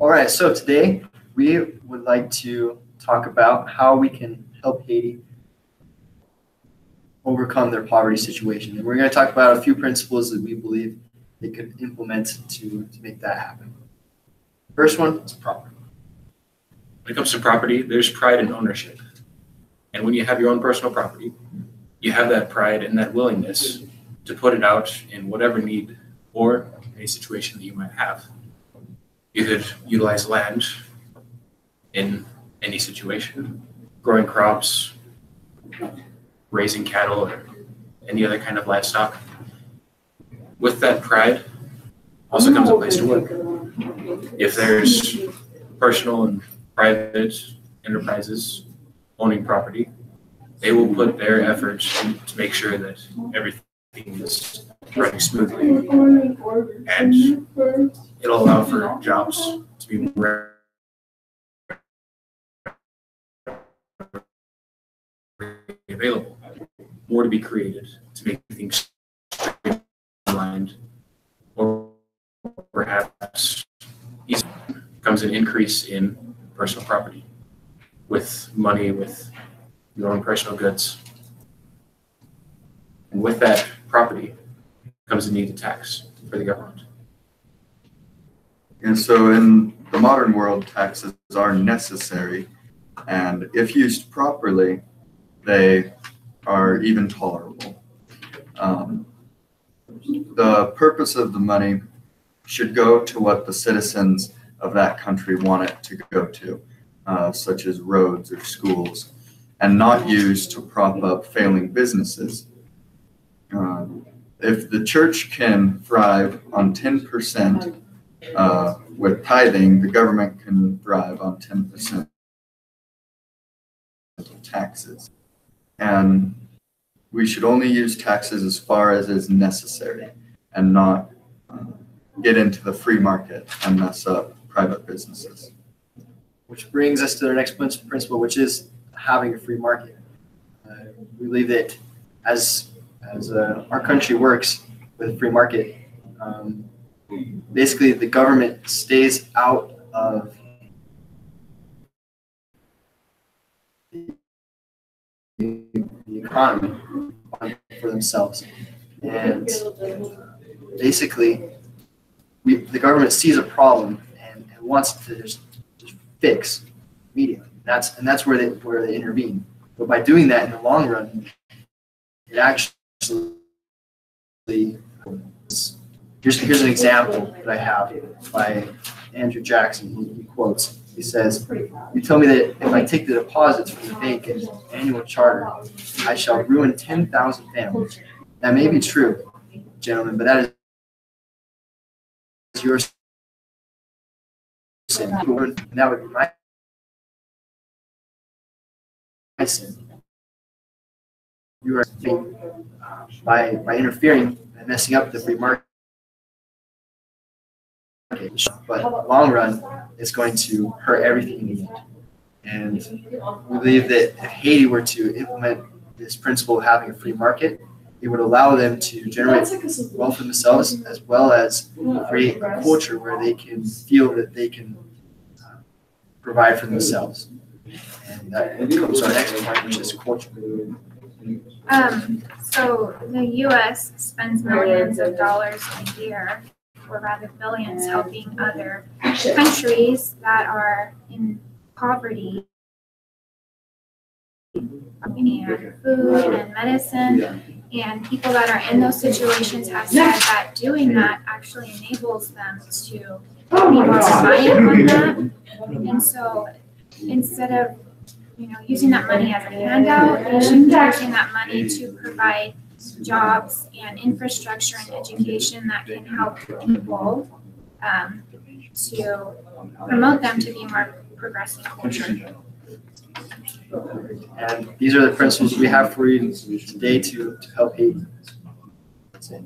All right, so today we would like to talk about how we can help Haiti overcome their poverty situation. And we're going to talk about a few principles that we believe they could implement to make that happen. First one is property. When it comes to property, there's pride in ownership. And when you have your own personal property, you have that pride and that willingness to put it out in whatever need or any situation that you might have. You could utilize land in any situation, growing crops, raising cattle, or any other kind of livestock. With that pride also comes a place to work. If there's personal and private enterprises owning property, they will put their efforts in to make sure that everything is running smoothly, and it'll allow for jobs to be more available, more to be created to make things streamlined, or perhaps comes an increase in personal property with money, with your own personal goods. And with that property comes the need to tax for the government. And so in the modern world, taxes are necessary, and if used properly, they are even tolerable. The purpose of the money should go to what the citizens of that country want it to go to, such as roads or schools, and not used to prop up failing businesses. If the church can thrive on 10% with tithing, the government can thrive on 10% of taxes. And we should only use taxes as far as is necessary and not get into the free market and mess up private businesses. Which brings us to the next principle, which is having a free market. We believe that as our country works with a free market, basically the government stays out of the economy for themselves. And basically, the government sees a problem and wants to just fix immediately. That's where they intervene. But by doing that in the long run, it actually here's an example that I have by Andrew Jackson. He quotes. He says, "You tell me that if I take the deposits from the bank as annual charter, I shall ruin 10,000 families. That may be true, gentlemen, but that is your sin. And that would be my sin. You are by interfering and messing up the free market. But in the long run, it's going to hurt everything in the end. And we believe that if Haiti were to implement this principle of having a free market, it would allow them to generate wealth for themselves, as well as create a culture where they can feel that they can provide for themselves. And that comes to our next point, which is culture. So the U.S. spends millions of dollars a year, or rather billions, helping other countries that are in poverty and food and medicine. And people that are in those situations have said that doing that actually enables them to be more reliant on that. And so instead of using that money as a handout, they should be using that money to provide jobs and infrastructure and education that can help people to promote them to be more progressive culture. And these are the principles we have for you today to help Haiti. That's it.